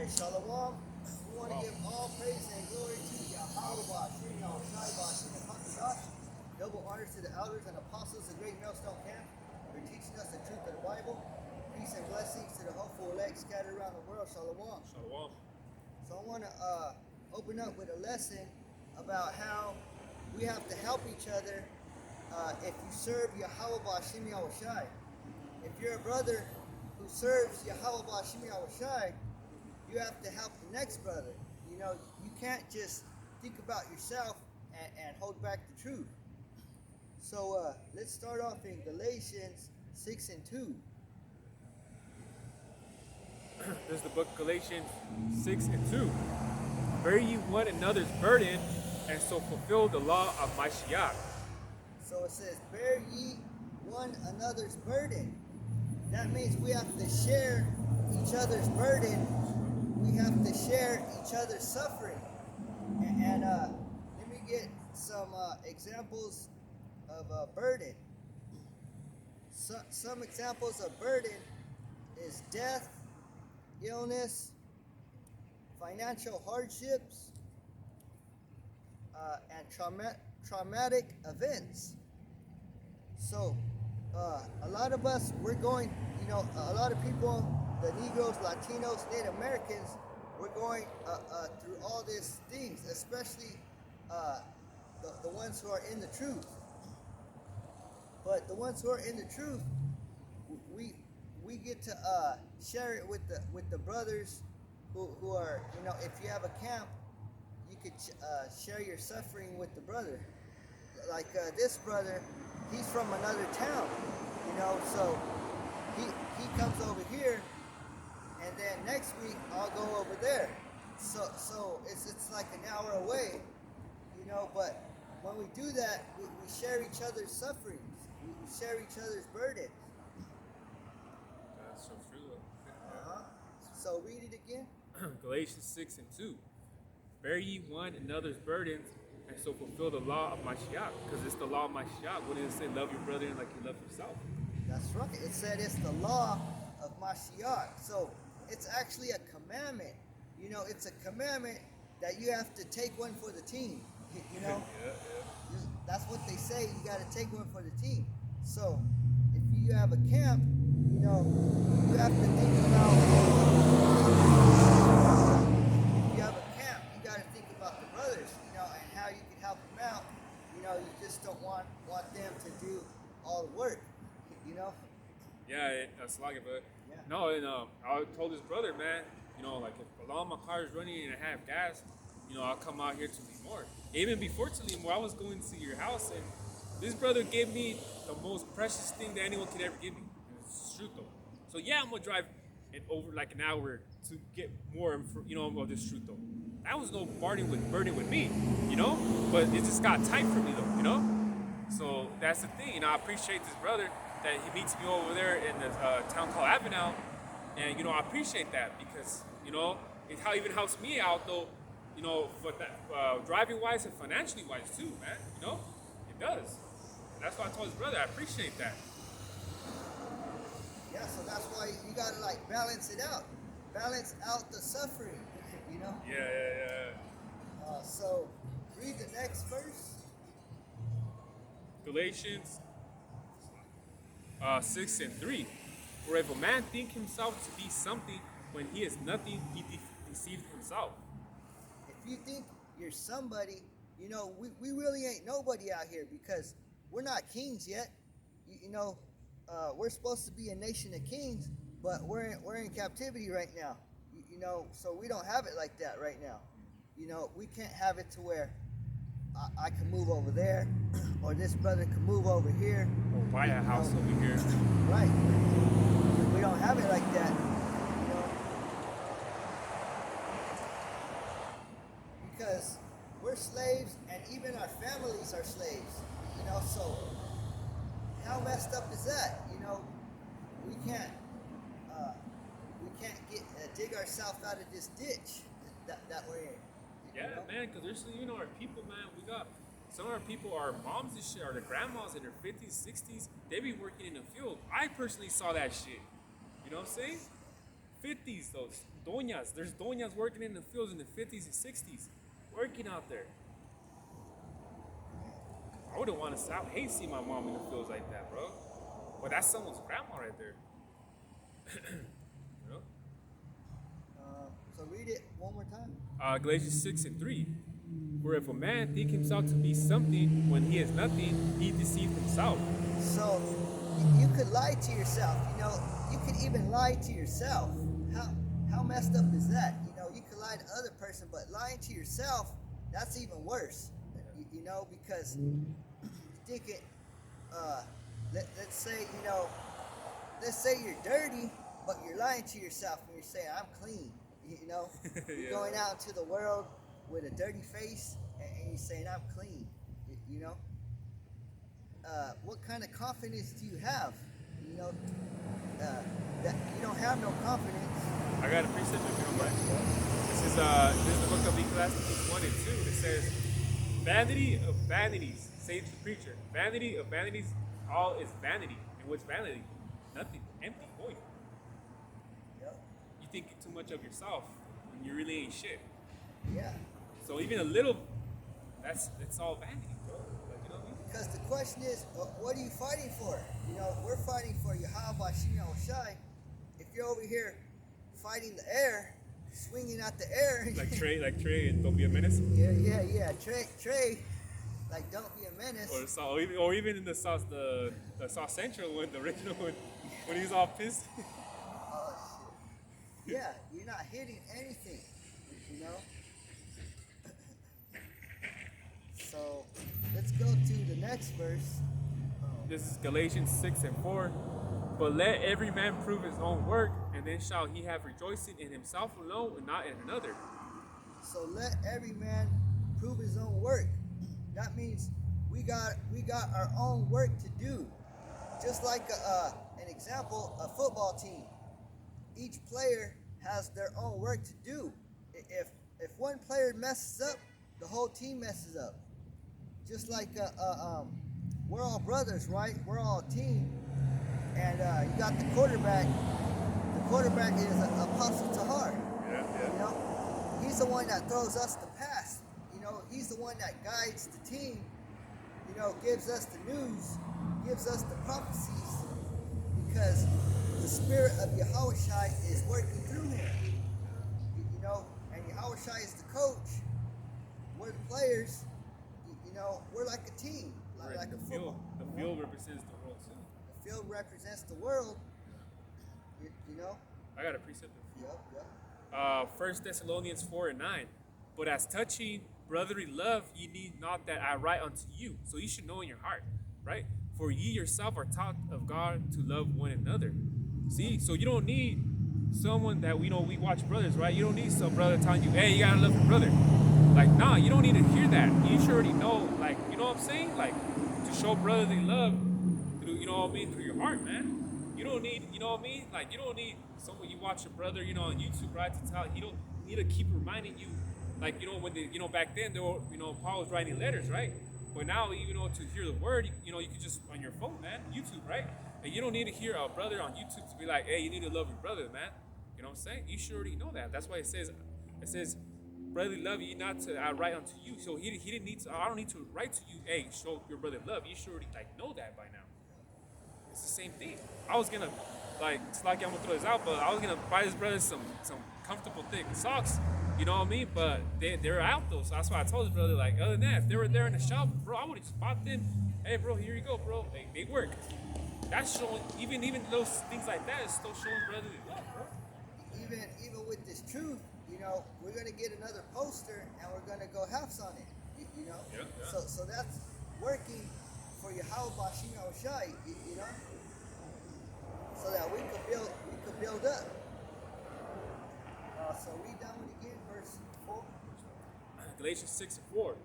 Shalom. We want to give all praise and glory to Yahweh, double honors to the elders and apostles of Great Millstone Camp for teaching us the truth of the Bible. Peace and blessings to the hopeful elect scattered around the world. Shalom. Shalom. So I want to open up with a lesson about how we have to help each other if you serve Yahweh B'Shem Yahushai. If you're a brother who serves Yahweh B'Shem Yahushai, you have to help the next brother. You know, you can't just think about yourself and hold back the truth. So let's start off in Galatians 6 and 2. There's the book Galatians 6 and 2. Bear ye one another's burden, and so fulfill the law of Mashiach. So it says, bear ye one another's burden. That means we have to share each other's burden. We have to share each other's suffering. And let me get some examples of burden. Some examples of burden is death, illness, financial hardships, and traumatic events. So a lot of us, we're going, you know, a lot of people, the Negroes, Latinos, Native Americans, we're going through all these things, especially the ones who are in the truth. But the ones who are in the truth, we get to share it with the brothers who are, you know, if you have a camp, you could share your suffering with the brother. Like this brother, he's from another town, you know, so he comes over here, and then next week I'll go over there. So it's like an hour away, you know, but when we do that, we share each other's sufferings. We share each other's burdens. That's so true. So read it again. Galatians 6 and 2. Bear ye one another's burdens, and so fulfill the law of Mashiach. Because it's the law of Mashiach. Wouldn't it say love your brother like you love yourself? That's right. It said it's the law of Mashiach. So it's actually a commandment. You know, it's a commandment that you have to take one for the team. You know? Yeah. That's what they say. You got to take one for the team. So if you have a camp, you know, you have to think about, if you have a camp, you got to think about the brothers, you know, and how you can help them out. You know, you just don't want them to do all the work, you know? Yeah, that's like it, but Yeah. no, and I told his brother, man, you know, like if along my car is running and I have gas, you know, I'll come out here to Lemoore. Even before to Lemoore, I was going to your house, and this brother gave me the most precious thing that anyone could ever give me. And it's truth, though. So yeah, I'm gonna drive it over like an hour to get more, you know, of this truth, though. That was no burden with me, you know. But it just got tight for me, though, you know. So that's the thing. You know, I appreciate this brother that he meets me over there in the town called Avenel, and you know, I appreciate that because you know it even helps me out, though. You know, for that driving wise and financially wise too, man. You know, it does. And that's why I told his brother I appreciate that. Yeah, so that's why you got to like balance it out. Balance out the suffering, you know? Yeah. So read the next verse. Galatians 6 and 3. For if a man think himself to be something when he is nothing, he deceives himself. If you think you're somebody, you know, we really ain't nobody out here because we're not kings yet. You know, we're supposed to be a nation of kings, but we're in captivity right now. You know, so we don't have it like that right now. You know, we can't have it to where I can move over there, or this brother can move over here. Or buy a house over here. Right. We don't have it like that. You know, because we're slaves, and even our families are slaves. You know, so how messed up is that? You know, we can't dig ourselves out of this ditch that we're in. Yeah, you know? man, because there's, you know, our people, man, we got some of our people, our moms and shit, or the grandmas in their 50s, 60s, they be working in the field. I personally saw that shit. You know what I'm saying? 50s, those doñas. There's doñas working in the fields in the 50s and 60s, working out there. I wouldn't want to. I would hate to see my mom in the fields like that, bro. But that's someone's grandma right there. You know? So read it one more time. Galatians 6:3. Where if a man think himself to be something when he is nothing, he deceived himself. So you could lie to yourself. You know, you could even lie to yourself. How messed up is that? You know, you could lie to other person, but lying to yourself, that's even worse. You know, because thinking, let's say, you know, let's say you're dirty, but you're lying to yourself and you're saying, I'm clean. You know, you're going out into the world with a dirty face and you're saying, I'm clean. You know, what kind of confidence do you have? You know, that you don't have no confidence. I got a precept if you don't mind. This is the book of Ecclesiastes 1 and 2. It says, vanity of vanities, says the preacher. Vanity of vanities, all is vanity. And what's vanity? Nothing. Empty, void. Yep. You think too much of yourself when you really ain't shit. Yeah. So even a little, it's all vanity, bro. Like, you know what I mean? Because the question is, what are you fighting for? You know, we're fighting for Yahweh Shino Shai. If you're over here fighting the air, swinging out the air. Like Trey, and Don't Be a Menace. Yeah. Trey, like Don't Be a Menace. Or even in the South Central one, the original one, when he's all pissed. Oh shit. Yeah, you're not hitting anything, you know. So let's go to the next verse. This is Galatians 6 and 4. But let every man prove his own work, and then shall he have rejoicing in himself alone and not in another. So let every man prove his own work. That means we got our own work to do. Just like an example, a football team. Each player has their own work to do. If one player messes up, the whole team messes up. Just like we're all brothers, right? We're all a team. And you got the quarterback. The quarterback is Apostle Tahar. Yeah. You know, he's the one that throws us the pass. You know, he's the one that guides the team. You know, gives us the news, gives us the prophecies, because the spirit of Yahushua is working through him. You know, and Yahushua is the coach. We're the players. You know, we're like a team, like a football. The field represents the world too. The field represents the world. You know. I got a precept. Yep. 1 Thessalonians 4 and 9. But as touching brotherly love, ye need not that I write unto you. So you should know in your heart, right? For ye yourself are taught of God to love one another. See, so you don't need someone that we watch brothers, right? You don't need some brother telling you, hey, you gotta love your brother. Like, nah, you don't need to hear that. You should already know, like, you know what I'm saying? Like, to show brotherly love through, you know what I mean, through your heart, man. You don't need, you know what I mean? Like, you don't need someone you watch your brother, you know, on YouTube, right, to tell. You don't need to keep reminding you, like, you know, when they, you know, back then, they were, you know, Paul was writing letters, right? But now, you know, to hear the word, you know, you can just, on your phone, man, YouTube, right? And you don't need to hear a brother on YouTube to be like, hey, you need to love your brother, man. You know what I'm saying? You should already know that. That's why it says, brotherly love ye not to I write unto you. So he didn't need to, I don't need to write to you, hey, show your brother love. You should already, like, know that by now. It's the same thing. I was gonna, like, it's like I'm gonna throw this out, but I was gonna buy this brother some comfortable thick socks, you know what I mean? But they're out though, so that's why I told his brother, like, other than that, if they were there in the shop, bro, I would have bought them. Hey, bro, here you go, bro. They work. That's showing, even those things like that is still showing brotherly love, bro. Even with this truth, you know, we're gonna get another poster and we're gonna go halves on it. You know? Yeah. So that's working for Yahweh Bashina Oshai, you know? So that we could build up. So read that one again, verse 4. Galatians 6 and 4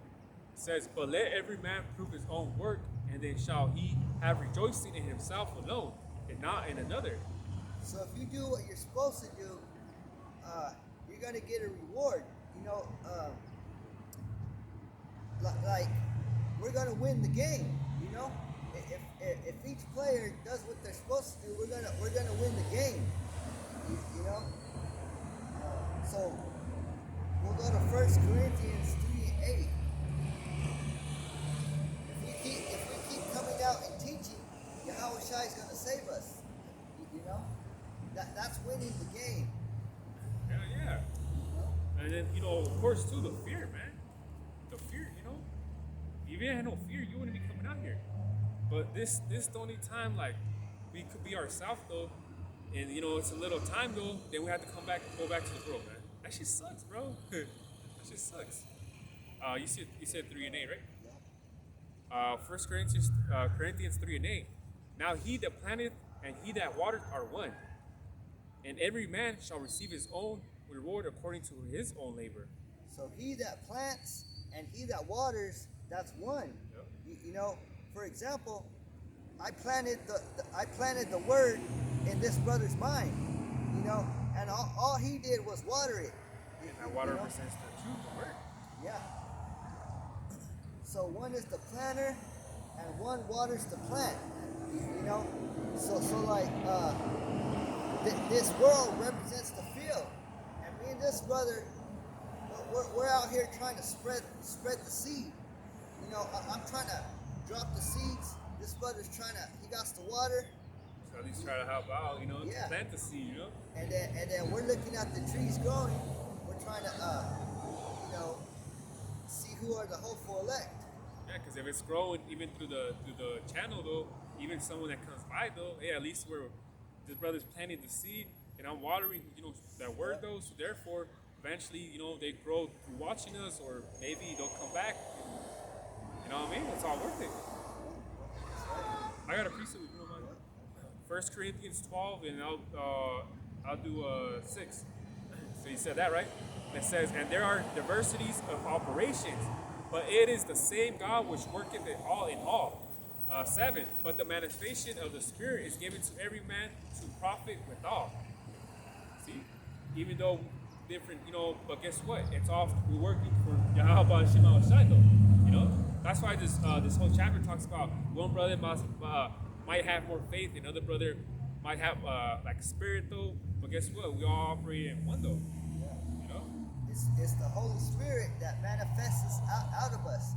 says, but let every man prove his own work, and then shall he have rejoicing in himself alone, and not in another. So if you do what you're supposed to do, you're gonna get a reward. You know, like we're gonna win the game. You know, if each player does what they're supposed to do, we're gonna win the game. You know, So we'll go to 1 Corinthians 3:8. If we keep coming out and teaching, Yahweh Shai is going to save us. You know, that's winning the game. Hell yeah. You know? And then, of course, too, the fear, man. The fear, If you didn't have no fear, you wouldn't be coming out here. But this the only time, like, we could be ourselves, though. And, it's a little time, though. Then we have to go back to the world, man. That shit sucks, bro. That shit sucks. You said 3:8, right? 1 Corinthians 3:8. Now he that planteth and he that watereth are one. And every man shall receive his own reward according to his own labor. So he that plants and he that waters, that's one. Yep. For example, I planted the word in this brother's mind, and all he did was water it. And that water represents the truth, the word. Yeah. So one is the planter, and one waters the plant. So like this world represents the field, and me and this brother, we're out here trying to spread the seed. I'm trying to drop the seeds. This brother's he got the water. So at least try to help out, Yeah. to plant the seed, And then we're looking at the trees growing. We're trying to, see who are the hopeful elect. Yeah, because if it's growing even through the channel, though, even someone that comes by, though, hey, at least this brother's planting the seed, and I'm watering, that word, though. So therefore, eventually, they grow through watching us, or maybe they'll come back. You know what I mean? It's all worth it. I got a piece of it, 1 Corinthians 12, and I'll do 6. So you said that, right? It says, and there are diversities of operations, but it is the same God which worketh it all in all. 7, but the manifestation of the Spirit is given to every man to profit withal. See? Even though different, but guess what? It's all, we're working for Yahweh Shema Shai, though. That's why this whole chapter talks about one brother might have more faith, and another brother might have like spirit, though. But guess what? We all operate in one, though. It's the Holy Spirit that manifests out of us,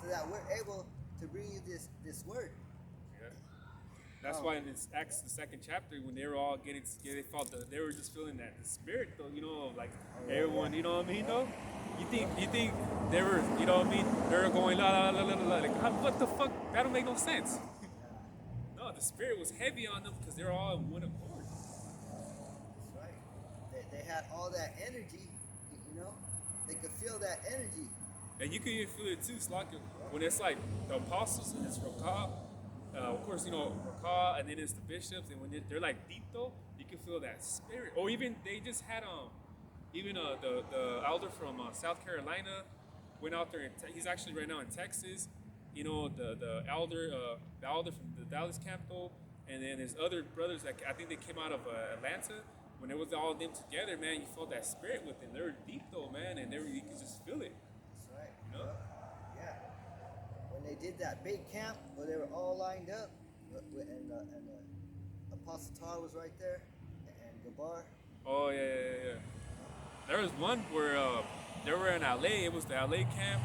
so that we're able to bring you this word. Yeah. That's why in this Acts, the 2nd chapter, when they were all getting together, they were just feeling that the spirit, though, like everyone, you know what I mean, though? You think they were, you know what I mean? They were going la la la la la, like, what the fuck? That don't make no sense. No, the spirit was heavy on them because they're all in one accord. That's right. They had all that energy, They could feel that energy. And you can even feel it too. It's like when it's like the apostles and it's Rakah, of course, Rakah, and then it's the bishops, and when they're like deep, though, you can feel that spirit. Or even they just had the elder from South Carolina went out there, and he's actually right now in Texas. The elder from the Dallas camp, though, and then his other brothers that I think they came out of Atlanta. When it was all them together, man, you felt that spirit with them. They were deep, though, man, and you could just feel it. That's right. Yeah. When they did that big camp where they were all lined up, and Apostle Tar was right there, and Gabar. Oh yeah. There was one where they were in LA. It was the LA camp,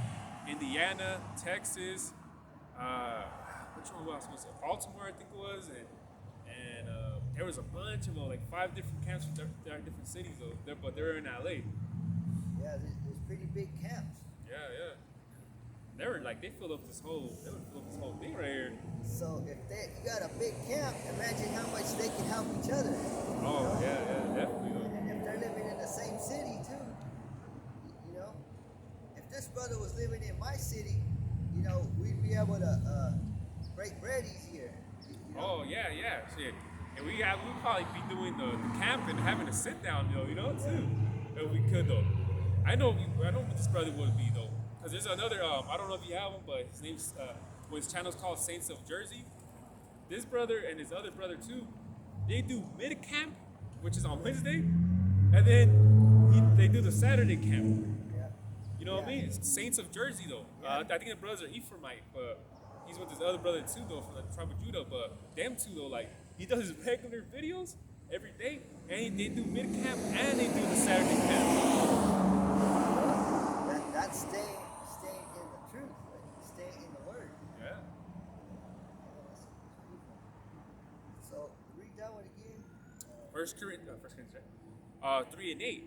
Indiana, Texas. Which one was it? Baltimore, I think it was, and there was a bunch of them, like 5 different camps from different cities, though. But they were in LA. Yeah, there's pretty big camps. Yeah. They were like, they filled up this whole thing right here. So if you got a big camp, imagine how much they can help each other. Oh yeah, definitely. And if they're living in the same city too, if this brother was living in my city, we'd be able to break bread easier. Oh yeah, shit. And we'd probably be doing the camp and having a sit down, too. If we could, though. I know what this brother would be, though. Because there's another, I don't know if you have him, but his name's, his channel's called Saints of Jersey. This brother and his other brother, too, they do mid-camp, which is on Wednesday, and then they do the Saturday camp. Yeah. You know what I mean? It's Saints of Jersey, though. Yeah. I think the brothers are Ephraimite, but he's with his other brother, too, though, from the tribe of Judah. But them two, though, like, he does his regular videos every day, and they do mid-camp, and they do the Saturday First Corinthians, 3:8.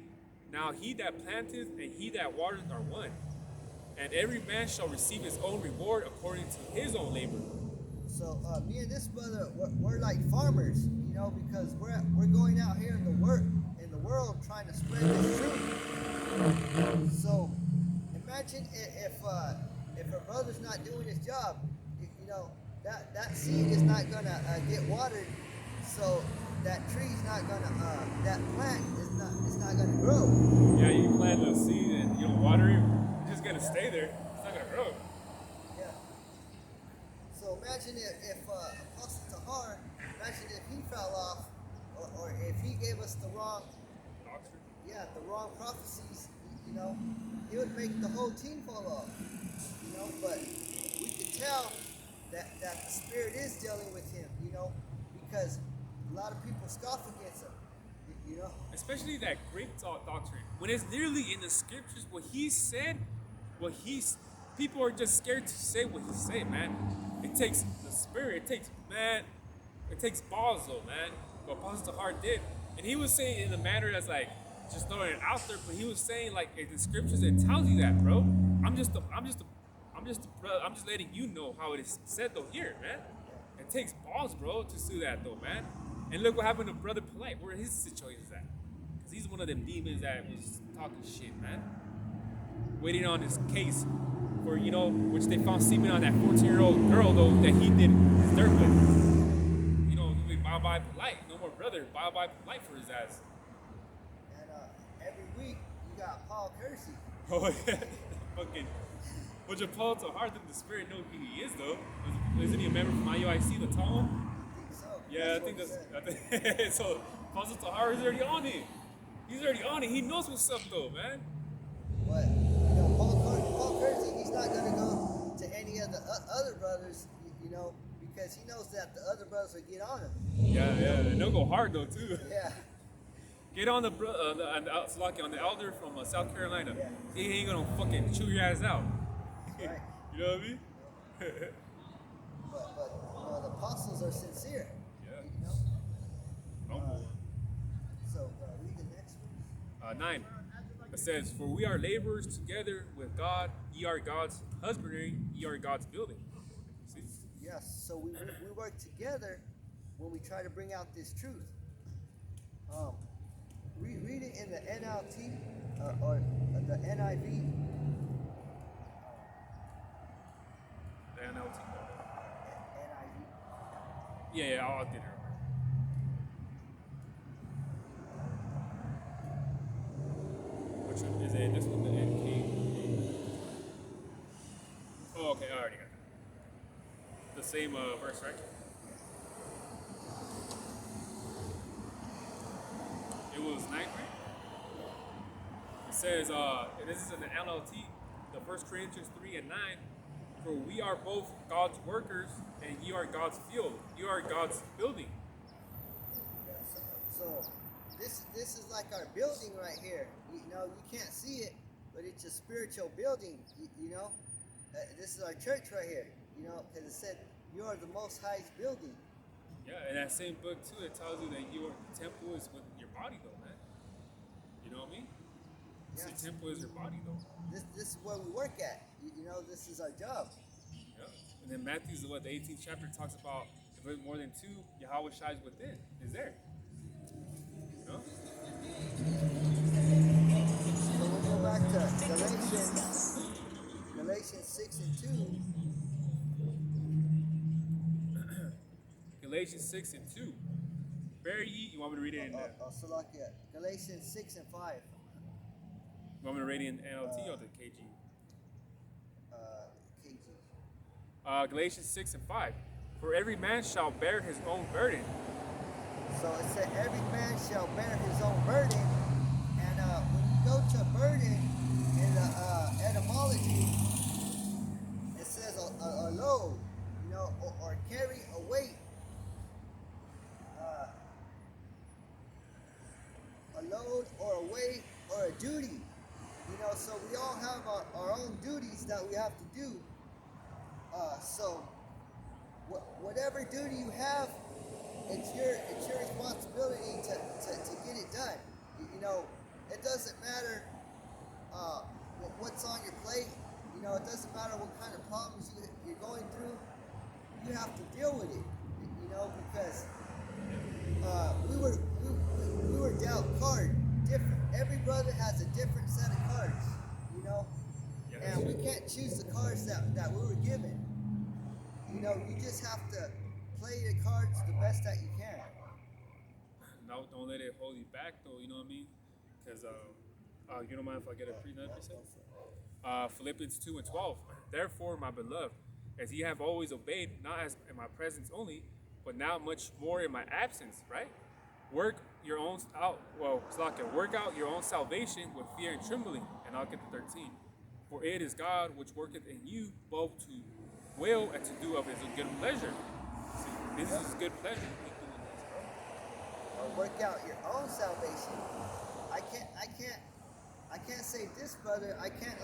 Now he that planteth and he that watereth are one, and every man shall receive his own reward according to his own labor. So me and this brother, we're like farmers, you know, because we're going out here in the world trying to spread this truth. So imagine if a brother's not doing his job, you know, that seed is not gonna get watered, so that tree's not gonna that plant is not gonna grow. Yeah, you plant the seed and you don't water it, it's just gonna stay there. It's not gonna grow. Yeah. So imagine if Apostle Tahar, imagine if he fell off, or if he gave us the wrong, Doctrine. the wrong prophecies, you know, he would make the whole team fall off, you know. But we could tell that the Spirit is dealing with him, you know, because a lot of people scoff against him, you know. Especially that grape doctrine. When it's literally in the scriptures, what he said, people are just scared to say what he said, man. It takes the Spirit. It takes balls, though, man. What Apostle Hart did, and he was saying in a manner that's like just throwing it out there, but he was saying like in the scriptures it tells you that, bro. I'm just letting you know how it is said though here, man. It takes balls, bro, to do that though, man. And look what happened to Brother Polite. Where his situation is at? Because he's one of them demons that was talking shit, man. Waiting on his case for, you know, which they found semen on that 14-year-old girl though that he did his dirt with. You know, bye Polite. No more brother. Bye Polite for his ass. And every week you got Paul Kersey. Oh yeah, fucking. But your Paul to heart that the Spirit know who he is though. Isn't he a member from IUIC, the tall one? I think so. Yeah, I think so. Apostle Tahar is already on it. He's already on it. He knows what's up though, man. But you know, Paul Kersey, he's not gonna go to any of the other brothers, you know, because he knows that the other brothers will get on him. Yeah, and they'll go hard though too. Yeah. Get on on the elder from South Carolina. Yeah. He ain't gonna fucking chew your ass out. Right. You know what I mean? But you know, the apostles are sincere. Yeah. You know. Humble. So read the next one. 9. It says, "For we are laborers together with God. Ye are God's husbandry. Ye are God's building." See? Yes. So we work together when we try to bring out this truth. Read it in the NLT or the NIV. The NLT. NIV. Yeah, I'll get it. Which one is it? This one, the NK. Oh, okay, I already got it. The same verse, right? It was 9, right? It says, this is in the NLT, the 1 Corinthians 3:9. For we are both God's workers, and ye are God's field. You are God's building. Yeah, so this is like our building right here. You know, you can't see it, but it's a spiritual building. You know, this is our church right here. You know, because it said you are the Most High's building. Yeah, in that same book too, it tells you that the temple is with your body, though, man. You know what I mean? Yeah. The temple is your body, though. This is where we work at. You know, this is our job. Yeah. And then Matthew's the 18th chapter talks about if there's more than 2, Yahweh shines within. Is there? You know? So we'll go back to Galatians 6 and 2. Galatians 6 and 2. Bear ye, you want me to read it in there? Salakia. Galatians 6 and 5. You want me to read it in NLT or the KG? KG. Galatians 6 and 5. For every man shall bear his own burden. So it said every man shall bear his own burden. And when you go to burden in the etymology, it says a load, you know, or carry a weight. A load or a weight or a duty. You know, so we all have our own duties that we have to do. So whatever duty you have, it's your responsibility to get it done. You know, it doesn't matter what's on your plate. You know, it doesn't matter what kind of problems you're going through. You have to deal with it. You know, because we were dealt cards different. Every brother has a different set of cards. You know, Yeah, and we can't choose the cards that we were given. You know, you just have to play the cards the best that you can. No, don't let it hold you back, though. You know what I mean? Because you don't mind if I get a pre-nut percent? Philippians 2:12. Therefore, my beloved, as ye have always obeyed, not as in my presence only, but now much more in my absence, right? Work your own out. Well, it's like work out your own salvation with fear and trembling. And I'll get to 13. For it is God which worketh in you both to will and to do of his good pleasure. See, this is his good pleasure. Keep doing this, bro. Or work out your own salvation. I can't save this brother. I can't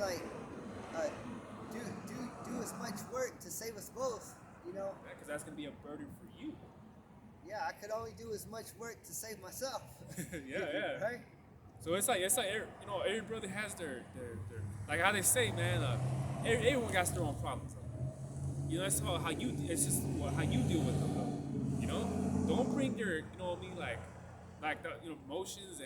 do as much work to save us both. You know. Because that's gonna be a burden for you. Yeah, I could only do as much work to save myself. Yeah. Right. So it's like you know, every brother has their like how they say, man. Everyone got their own problems. You know, that's how you. It's just how you deal with them, though. You know, don't bring your, you know what I mean, like the emotions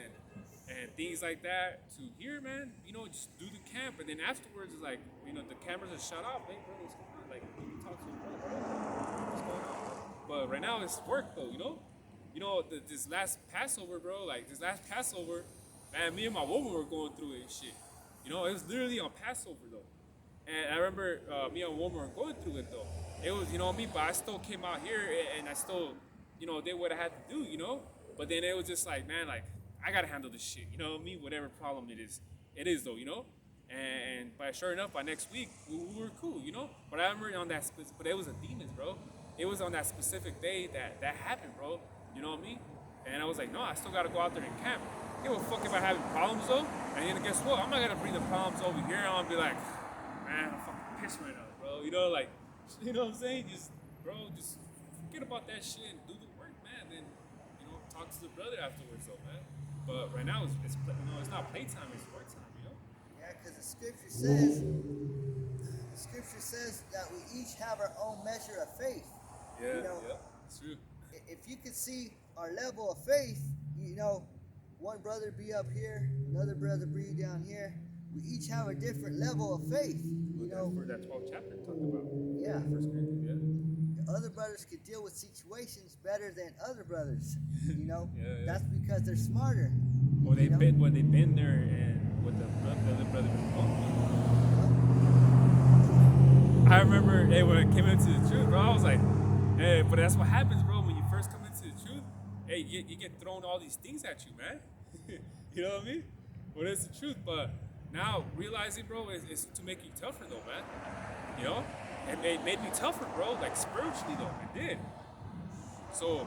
and things like that to here, man. You know, just do the camp, and then afterwards, it's like, you know, the cameras are shut off. Hey, brother, what's going on? Like, you talk to your brother, what's going on? But right now it's work, though. You know, this last Passover, bro. Like this last Passover, man, me and my woman were going through it and shit. You know, it was literally on Passover though. And I remember me and woman were going through it though. It was, you know what I mean? But I still came out here and I still, you know, did what I had to do, you know? But then it was just like, man, like, I gotta handle this shit, you know what I mean? Whatever problem it is though, you know? But sure enough, by next week, we were cool, you know? But I remember on that, but it was a demons, bro. It was on that specific day that happened, bro. You know what I mean? And I was like, no, I still gotta go out there and camp. Give a fuck if I have problems though. And then guess what? I'm not gonna bring the problems over here. I'm gonna be like, man, I'm fucking pissed right now, bro. You know, like, you know what I'm saying? Just forget about that shit and do the work, man. Then, you know, talk to the brother afterwards, though, man. But right now, it's it's not playtime, it's work time, you know? Yeah, because the scripture says that we each have our own measure of faith. Yeah, you know, it's true. If you could see our level of faith, you know, one brother be up here, another brother be down here. We each have a different level of faith. You know, for that 12th chapter talked about. Yeah. 1 Corinthians, yeah. Other brothers could deal with situations better than other brothers. You know, Yeah. That's because they're smarter. Or they've you know? been there and what the other brother was going through. I remember, hey, when I came into the truth, bro, I was like, hey, but that's what happens, bro, when you first come into the truth. Hey, you get thrown all these things at you, man. You know what I mean? Well, it's the truth, but now realizing, bro, is to make you tougher, though, man. You know? It made me tougher, bro, like spiritually, though. It did. So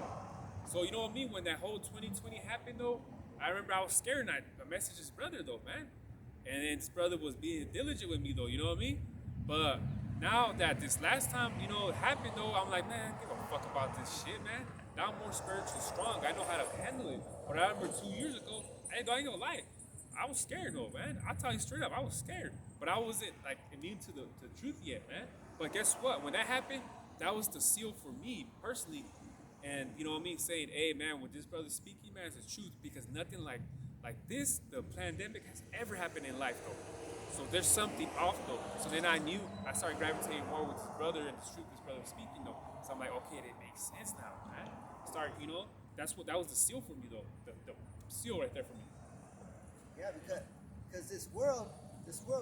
you know what I mean? When that whole 2020 happened, though, I remember I was scared and I messaged his brother, though, man. And then his brother was being diligent with me, though, you know what I mean? But now that this last time, you know, it happened, though, I'm like, man, give a fuck about this shit, man. Now I'm more spiritually strong. I know how to handle it. But I remember 2 years ago, I ain't gonna lie. I was scared, though, man. I'll tell you straight up, I was scared. But I wasn't, like, immune to the truth yet, man. But guess what? When that happened, that was the seal for me, personally. And, you know what I mean? Saying, hey, man, what this brother's speaking, man, is the truth. Because nothing like this, the pandemic, has ever happened in life, though. So there's something off, though. So then I started gravitating more with his brother and the truth this brother was speaking, though. So I'm like, okay, it makes sense now, man. You know, that was the seal for me, though. The seal right there for me. Yeah, because this world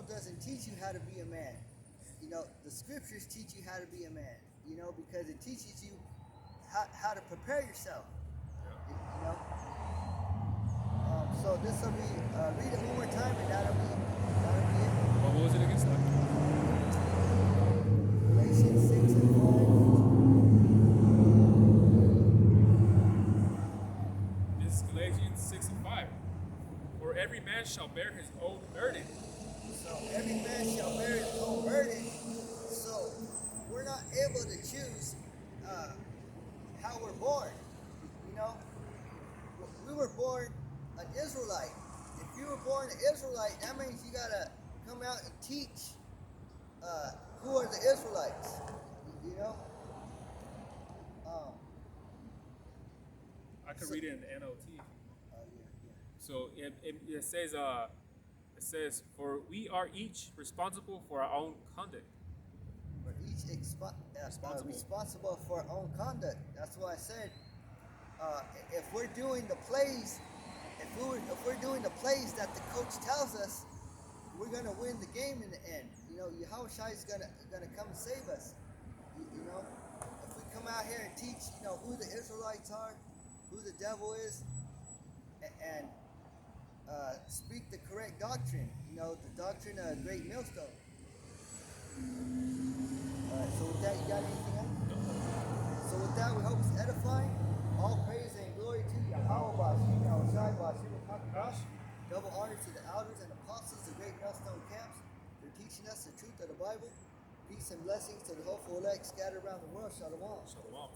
doesn't teach you how to be a man. You know, the scriptures teach you how to be a man. You know, because it teaches you how to prepare yourself. Yeah. You know. So this will be read it one more time, and that'll be it. What was it against that? Galatians 6 and 5. This is Galatians 6 and 5. For every man shall bear his own burden. So every man shall bear his own burden. So we're not able to choose how we're born. know, we were born an Israelite. If you were born an Israelite, that means you gotta come out and teach who are the Israelites. You know. I could read it in the NLT. Yeah. So it says, for we are each responsible for our own conduct. We're each responsible for our own conduct. That's why I said, if we're doing the plays, if we're doing the plays that the coach tells us, we're gonna win the game in the end. You know, Yahushua is gonna come and save us. You know, if we come out here and teach, you know, who the Israelites are, who the devil is, and speak the correct doctrine. You know, the doctrine of Great Millstone. Alright, so with that, you got anything else? So with that, we hope it's edifying. All praise and glory to Yahweh, Bashim, Yahushai, Bashim, Hakadash. Double honor to the elders and apostles of Great Millstone Camps for teaching us the truth of the Bible. Peace and blessings to the hopeful elect scattered around the world. Shalom. Shalom.